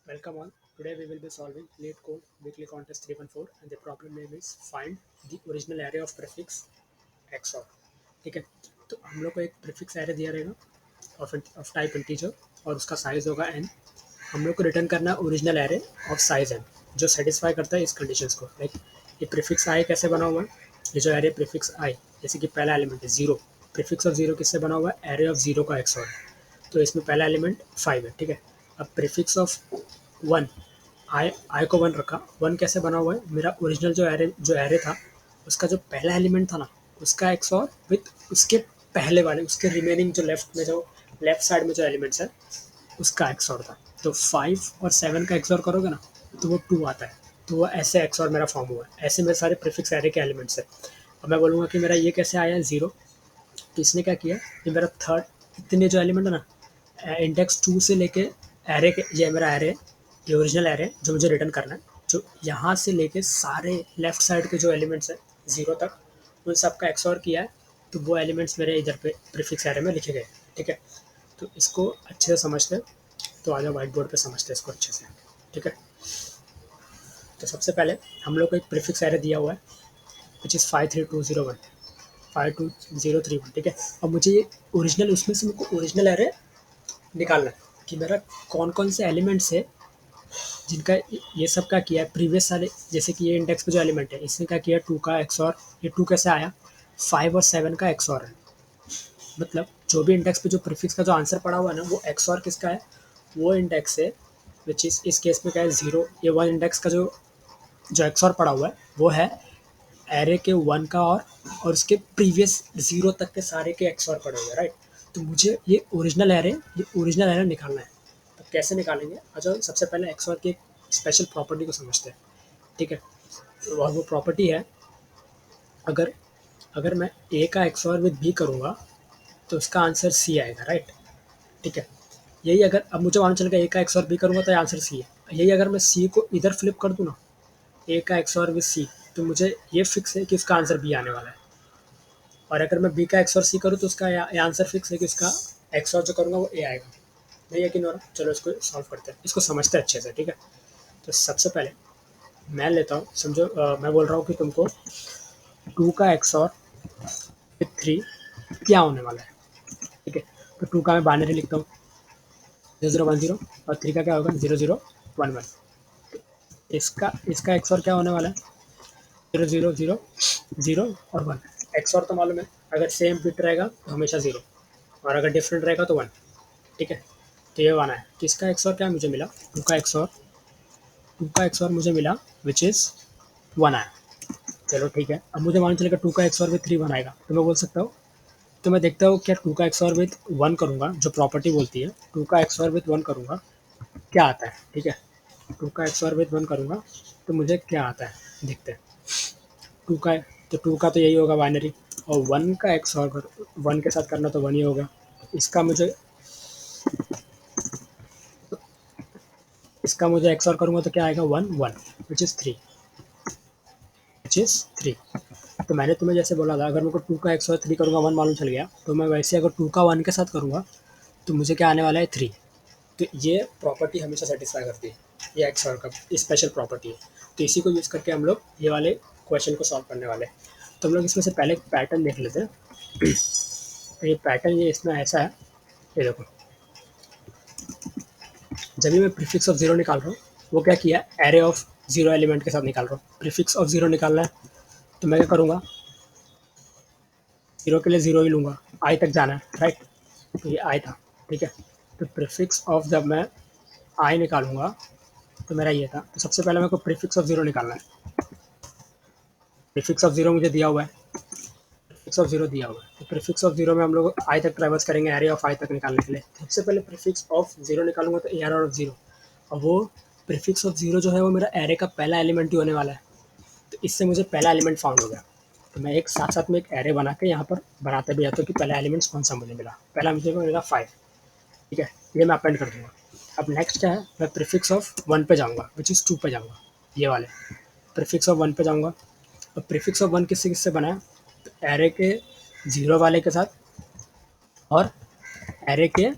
Welcome all. Today we will be solving LeetCode weekly contest 314 and the problem name is find the original array of prefix XOR. ठीक है, तो हम लोग को एक prefix array दिया रहेगा ऑफ टाइप इंटीजर और उसका साइज होगा n। हम लोग को रिटर्न करना है original array of size n जो सेटिस्फाई करता है इस कंडीशंस को। लाइक ये प्रीफिक्स आई कैसे बना हुआ है, ये जो एरे प्रीफिक्स आई जैसे कि पहला एलिमेंट है जीरो, प्रीफिक्स ऑफ जीरो किससे बना हुआ है, एरे ऑफ जीरो का XOR है। तो इसमें पहला एलिमेंट 5 है। ठीक है, अब प्रीफिक्स ऑफ वन, आई को वन रखा। वन कैसे बना हुआ है, मेरा ओरिजिनल जो एरे था उसका जो पहला एलिमेंट था ना उसका XOR विथ उसके पहले वाले उसके रिमेनिंग जो लेफ्ट साइड में जो एलिमेंट्स है उसका XOR था। तो 5 और 7 का XOR करोगे ना तो वो 2 आता है। तो वो ऐसे XOR मेरा फॉर्म हुआ है। ऐसे मेरे सारे प्रीफिक्स एरे के एलिमेंट्स है। अब मैं बोलूँगा कि मेरा ये कैसे आया है जीरो, तो इसने क्या किया, ये मेरा थर्ड इतने जो एलिमेंट है ना इंडेक्स 2 से लेके एरे के, ये मेरा एरे, ये ओरिजिनल एरे जो मुझे रिटर्न करना है, जो यहाँ से लेके सारे लेफ्ट साइड के जो एलिमेंट्स हैं जीरो तक उन सब का XOR किया है। तो वो एलिमेंट्स मेरे इधर पे प्रीफिक्स एरे में लिखे गए। ठीक है, तो इसको अच्छे से समझते हैं। तो आ जाओ व्हाइट बोर्ड पे समझते हैं इसको अच्छे से। ठीक है, तो सबसे पहले हम लोग को एक प्रीफिक्स एरे दिया हुआ है विच इज़ 53201 52031। ठीक है, अब मुझे ये ओरिजिनल उसमें से मुझको ओरिजिनल एरे निकालना है कि मेरा कौन कौन से एलिमेंट्स है जिनका ये सब का किया है प्रीवियस सारे। जैसे कि ये इंडेक्स पे जो एलिमेंट है इसने क्या किया, टू का XOR, ये टू कैसे आया, 5 और 7 का XOR है। मतलब जो भी इंडेक्स पे जो प्रीफिक्स का जो आंसर पड़ा हुआ है ना वो XOR किसका है, वो इंडेक्स है विच इज़ इस केस में क्या है जीरो। ये वन इंडेक्स का जो जो XOR पड़ा हुआ है वो है एरे के वन का और उसके प्रीवियस जीरो तक के सारे के XOR पड़े हुए, राइट। तो मुझे ये ओरिजिनल एरे निकालना है। तो कैसे निकालेंगे, अच्छा सबसे पहले XOR की एक स्पेशल प्रॉपर्टी को समझते हैं। ठीक है, और वो प्रॉपर्टी है, अगर अगर मैं ए का XOR विद बी करूँगा तो उसका आंसर सी आएगा, राइट। ठीक है, यही अगर अब मुझे मालूम चलेगा ए का XOR बी करूँगा तो आंसर सी है। यही अगर मैं सी को इधर फ्लिप कर दूँ ना, ए का XOR विद सी, तो मुझे ये फिक्स है कि उसका आंसर बी आने वाला है। और अगर मैं बी का XOR सी करूँ तो उसका आंसर फिक्स है कि उसका XOR जो करूँगा वो ए आएगा। नहीं यकीन हो रहा, चलो इसको सॉल्व करते हैं, इसको समझते हैं अच्छे से। ठीक है, तो सबसे पहले मैं लेता हूँ, समझो मैं बोल रहा हूँ कि तुमको 2 का XOR विथ 3 क्या होने वाला है। ठीक है, तो 2 का मैं बाइनरी लिखता हूँ 0010 और 3 का क्या होगा 0011। इसका इसका XOR क्या होने वाला है 0000 और 1। XOR तो मालूम है, अगर सेम बिट रहेगा तो हमेशा ज़ीरो और अगर डिफरेंट रहेगा तो 1। ठीक है, तो ये वाला है। तो इसका XOR क्या मुझे मिला, 2 का XOR मुझे मिला विच इज़ 1 आया। चलो ठीक है, अब मुझे मालूम चलेगा 2 का XOR विथ 3 1 आएगा। तो मैं बोल सकता हूँ, तो मैं देखता हूँ क्या 2 का XOR विथ 1 करूँगा, जो प्रॉपर्टी बोलती है 2 का XOR विथ 1 करूँगा क्या आता है। ठीक है, 2 का XOR विथ 1 करूँगा तो मुझे क्या आता है देखते हैं। 2 का है तो 2 का तो यही होगा बाइनरी, और 1 का XOR कर 1 के साथ करना तो 1 ही होगा। इसका मुझे XOR करूँगा तो क्या आएगा 1 1 विच इज़ 3 तो मैंने तुम्हें जैसे बोला था, अगर मेरे को 2 का XOR 3 करूँगा 1 मालूम चल गया, तो मैं वैसे अगर 2 का 1 के साथ करूँगा तो मुझे क्या आने वाला है 3। तो ये प्रॉपर्टी हमेशा सेटिस्फाई करती है, ये XOR का स्पेशल प्रॉपर्टी है। तो इसी को यूज़ करके हम लोग ये वाले क्वेश्चन को सॉल्व करने वाले हैं। तो हम लोग इसमें से पहले एक पैटर्न देख लेते हैं। तो ये पैटर्न ये इसमें ऐसा है, ये देखो, जब भी मैं प्रीफिक्स ऑफ जीरो निकाल रहा हूँ वो क्या किया, एरे ऑफ जीरो एलिमेंट के साथ निकाल रहा हूँ। प्रीफिक्स ऑफ जीरो निकालना है तो मैं क्या करूँगा, जीरो के लिए जीरो ही लूँगा, आई तक जाना है, राइट। तो ये आई था। ठीक है, तो प्रीफिक्स ऑफ जब मैं आई निकालूंगा तो मेरा ये था। तो सबसे पहले मेरे को प्रीफिक्स ऑफ जीरो निकालना है। प्रीफिक्स ऑफ जीरो मुझे दिया हुआ है, प्रीफिक्स ऑफ जीरो दिया हुआ है। तो प्रीफिक्स ऑफ जीरो में हम लोग आई तक ट्रेवर्स करेंगे एरे ऑफ आई तक निकालने के लिए। सबसे पहले प्रीफिक्स ऑफ जीरो निकालूंगा तो एआर ऑफ जीरो, और वो प्रीफिक्स ऑफ जीरो जो है वो मेरा एरे का पहला एलिमेंट ही होने वाला है। तो इससे मुझे पहला एलिमेंट फाउंड हो गया। तो मैं एक साथ साथ में एक एरे बना के यहाँ पर बनाते भी जाता हूँ कि पहला एलिमेंट्स कौन सा मुझे मिला। पहला मुझे मिलेगा 5। ठीक है, ये मैं अपेंड कर दूंगा। अब नेक्स्ट क्या है, मैं प्रीफिक्स ऑफ 1 पे जाऊँगा विच इज़ 2 पे जाऊँगा, ये वाले प्रीफिक्स ऑफ 1 पे जाऊँगा। अब प्रीफिक्स ऑफ 1 किससे किससे बना है, तो एरे के जीरो वाले के साथ और एरे के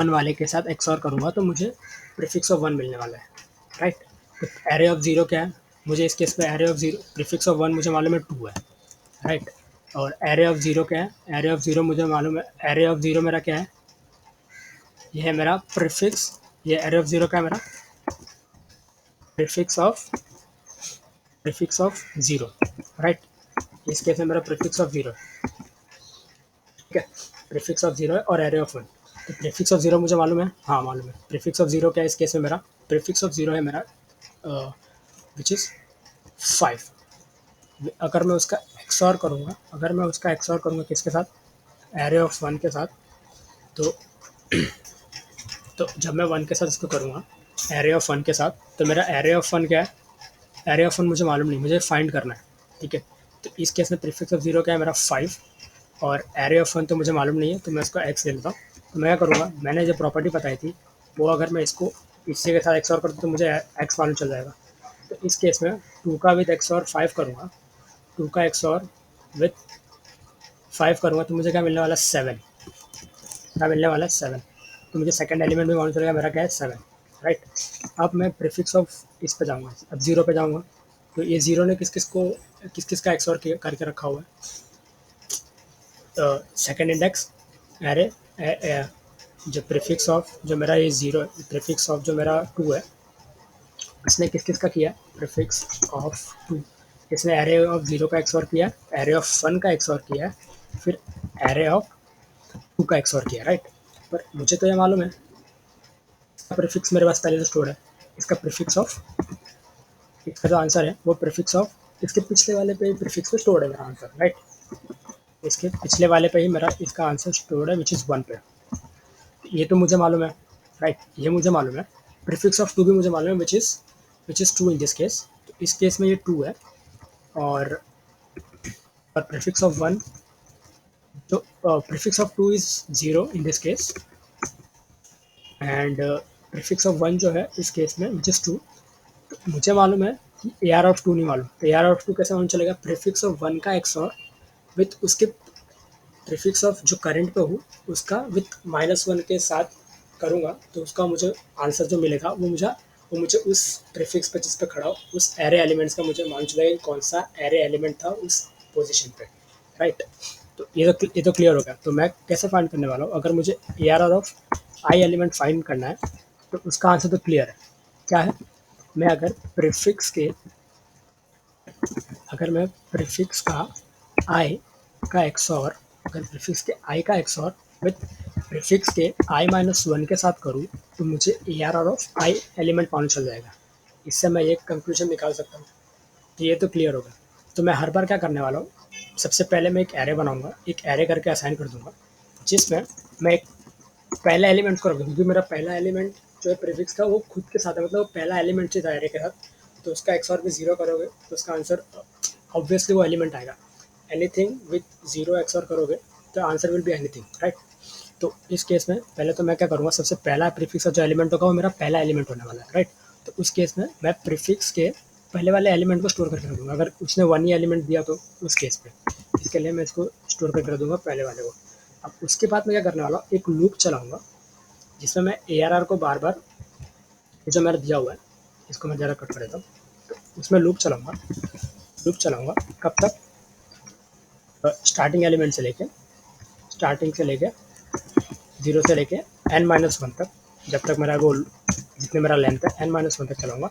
वन वाले के साथ एक्सऑर करूँगा तो मुझे प्रीफिक्स ऑफ वन मिलने वाला है, राइट। तो एरे ऑफ ज़ीरो क्या है, मुझे इस केस में array of zero prefix of one मुझे मालूम है 2 है, राइट। और एरे ऑफ ज़ीरो क्या है, एरे ऑफ ज़ीरो मुझे मालूम है, एरे ऑफ ज़ीरो मेरा क्या है, ये है मेरा प्रीफिक्स, ये एरे ऑफ ज़ीरो का है मेरा प्रीफिक्स ऑफ ज़ीरो, राइट। इस केस में मेरा प्रीफिक्स ऑफ ज़ीरो, ठीक है। प्रीफिक्स ऑफ ज़ीरो है और एरे ऑफ वन। तो प्रीफिक्स ऑफ ज़ीरो मुझे मालूम है, हाँ मालूम है। प्रीफिक्स ऑफ ज़ीरो क्या है इस केस में, मेरा प्रीफिक्स ऑफ ज़ीरो है मेरा विच इज़ 5। अगर मैं उसका एक्सऑर करूँगा, अगर मैं उसका एक्सऑर करूँगा किसके साथ, एरे ऑफ वन के साथ, तो जब मैं वन के साथ इसको करूँगा एरे ऑफ वन के साथ, तो मेरा एरे ऑफ वन क्या है, एरे ऑफ वन मुझे मालूम नहीं, मुझे फाइंड करना है, ठीक है। तो इस केस में प्रीफिक्स ऑफ ज़ीरो क्या है मेरा 5, और एरे ऑफ वन तो मुझे मालूम नहीं है, तो मैं इसको एक्स ले लेता हूँ। तो मैं क्या करूँगा, मैंने जो प्रॉपर्टी बताई थी वो अगर मैं इसको इसी के साथ एक्स और कर दूँ तो मुझे एक्स मालूम चल जाएगा। तो इस केस में 2 का विद एक्स और 5 करूँगा, 2 का एक्स और विद 5 करूँगा तो मुझे क्या मिलने वाला है, 7, क्या मिलने वाला है 7। तो मुझे सेकंड एलिमेंट भी मालूम चलेगा मेरा क्या है 7, राइट। अब मैं प्रीफिक्स ऑफ इस पे जाऊँगा, अब ज़ीरो पे जाऊँगा, तो ये ज़ीरो ने किस किस का एक्स और करके रखा हुआ है, सेकेंड इंडेक्स एरे, जो प्रीफिक्स ऑफ जो मेरा ये ज़ीरो है, प्रीफिक्स ऑफ जो मेरा 2 है, इसने किस का किया, प्रीफिक्स ऑफ 2, इसने एरे ऑफ ज़ीरो का एक्सऑर किया, एरे ऑफ वन का एक्सऑर किया, फिर एरे ऑफ 2 का एक्सऑर किया, राइट। पर मुझे तो ये मालूम है इसका प्रीफिक्स मेरे पास पहले से स्टोर है, इसका प्रीफिक्स ऑफ, इसका जो आंसर है वो प्रीफिक्स ऑफ इसके पिछले वाले पे ही प्रीफिक्स पे स्टोर है मेरा आंसर, राइट। इसके पिछले वाले पे ही मेरा इसका आंसर स्टोर है विच इज़ 1 पे। ये तो मुझे मालूम है, राइट, ये मुझे मालूम है। प्रीफिक्स ऑफ 2 भी मुझे मालूम है which is 2 in this case. तो इस केस में ये 2 है, और प्रीफिक्स ऑफ 1 जो prefix of 2 is 0 in this case, and prefix of 1 जो है इस केस में विच इज़ 2। तो मुझे मालूम है कि ए आर ऑफ 2 नहीं मालूम, तो ए आर ऑफ 2 कैसे मालूम चलेगा, प्रीफिक्स ऑफ 1 का एक्स और विथ उसके प्रीफिक्स ऑफ जो करंट पे हूँ उसका विथ -1 के साथ करूँगा, तो उसका मुझे आंसर जो मिलेगा वो मुझे उस प्रीफिक्स पे जिस पे खड़ा हो उस एरे एलिमेंट्स का मुझे मालूम चलेगा कि कौन सा एरे एलिमेंट था उस पोजीशन पे, राइट। तो ये तो क्लियर हो गया। तो मैं कैसे फाइंड करने वाला हूँ, अगर मुझे A R of I element find करना है तो उसका आंसर तो क्लियर है, क्या है, मैं अगर मैं प्रीफिक्स का आई का एक्सॉर, अगर प्रीफिक्स के आई का एक्सॉर विथ प्रीफिक्स के i-1 के साथ करूँ तो मुझे A R of I element मालूम चल जाएगा। इससे मैं एक कंक्लूजन निकाल सकता हूँ। तो ये तो क्लियर होगा। तो मैं हर बार क्या करने वाला हूँ, सबसे पहले मैं एक एरे बनाऊंगा, एक एरे करके असाइन कर दूंगा, जिसमें मैं एक पहला एलिमेंट को रख दूँ, क्योंकि मेरा पहला एलिमेंट जो है प्रीफिक्स का वो खुद के साथ है, मतलब पहला एलिमेंट से एरे के साथ, तो उसका एक्सऑर भी 0 करोगे तो उसका आंसर ऑब्वियसली वो एलिमेंट आएगा। एनीथिंग विथ 0 एक्सऑर करोगे तो answer will be anything, right. तो इस केस में पहले तो मैं क्या करूँगा, सबसे पहला प्रीफिक्स का जो एलिमेंट होगा वो मेरा पहला एलिमेंट होने वाला है, राइट। तो उस केस में मैं प्रीफिक्स के पहले वाले एलिमेंट को स्टोर करके रखूँगा। अगर उसने 1 ही एलिमेंट दिया तो उस केस पे इसके लिए मैं इसको स्टोर करके रख दूँगा पहले वाले को। अब उसके बाद मैं क्या करने वाला हूँ, एक लूप चलाऊँगा जिसमें मैं ए आर को बार बार जो मेरा दिया हुआ है इसको मैं ज़रा कट कर देता हूँ, तो उसमें लूप चलाऊँगा कब तक, स्टार्टिंग से लेके 0 से लेके n-1 तक, जब तक मेरा गोल जितने मेरा लेंथ है n-1 तक चलाऊँगा।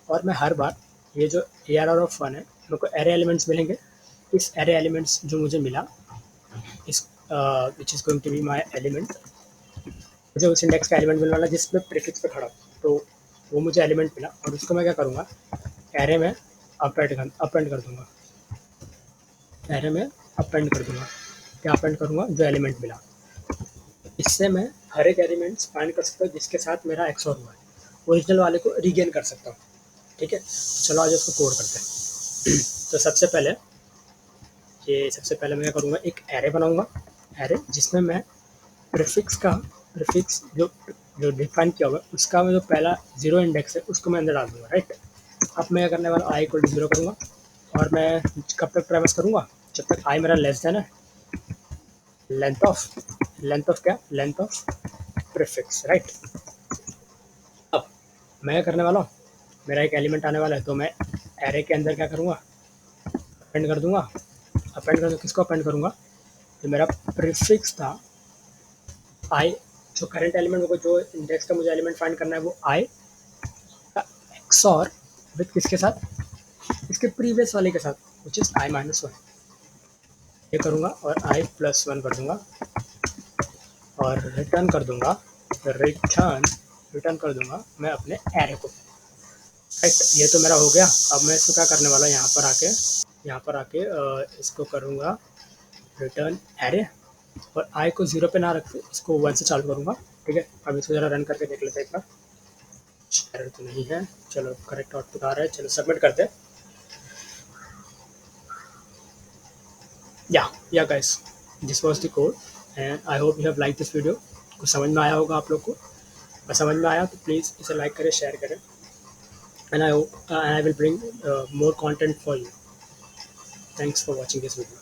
और मैं हर बार ये जो ए आर ऑफ 1 है मेरे को एरे एलिमेंट्स मिलेंगे, इस एरे एलिमेंट्स जो मुझे मिला इस which is going to be my element, मुझे उस इंडेक्स का एलिमेंट मिलने वाला जिसमें प्रीफिक्स पे खड़ा हो, तो वो मुझे एलिमेंट मिला और उसको मैं क्या करूँगा, एरे में अपेंड कर दूँगा, एरे में अपेंड कर दूँगा, क्या अपेंड करूँगा, जो एलिमेंट मिला। इससे मैं हर एक एलिमेंट्स फाइंड कर सकता हूँ जिसके साथ मेरा एक्सऑर हुआ है, ओरिजिनल वाले को रीगेन कर सकता हूँ, ठीक है। चलो आज उसको कोड करते हैं। तो सबसे पहले मैं क्या करूँगा, एक एरे बनाऊँगा, एरे जिसमें मैं प्रीफिक्स जो डिफाइन किया हुआ है उसका मैं जो पहला 0 इंडेक्स है उसको मैं अंदर डाल दूँगा, राइट। अब मैं क्या करने वाला, i=0 करूँगा और मैं कब तक ट्रैवर्स करूँगा, जब तक i मेरा लेस देन है लेंथ ऑफ प्रीफिक्स, राइट। अब मैं क्या करने वाला हूँ, मेरा एक एलिमेंट आने वाला है, तो मैं एरे के अंदर क्या करूँगा, अपेंड कर दूंगा। अपेंड कर, किसको अपेंड करूँगा, जो मेरा प्रीफिक्स था आई, जो करंट एलिमेंट को, जो इंडेक्स का मुझे एलिमेंट फाइंड करना है वो आई का एक्सऑर विथ किसके साथ, इसके प्रीवियस वाले के साथ, which is I minus one. ये करूँगा और आई प्लस वन कर दूंगा और रिटर्न कर दूंगा, रिटर्न रिटर्न कर दूंगा मैं अपने एरे को, राइट। ये तो मेरा हो गया। अब मैं इसको क्या करने वाला हूँ, यहाँ पर आके इसको करूँगा रिटर्न एरे, और आई को जीरो पे ना रख के इसको वन से चालू करूँगा, ठीक है। अब इसको ज़रा रन करके देख लेते हैं एक बार। एरर तो नहीं है, चलो करेक्ट आउटपुट आ रहा है, चलो सबमिट करते हैं। या guys, this was the code and I hope you have like this video. कुछ समझ में आया होगा आप लोग को, और समझ में आया तो प्लीज़ इसे लाइक करें, शेयर करें, and I hope I will bring more content for you. Thanks for watching this video.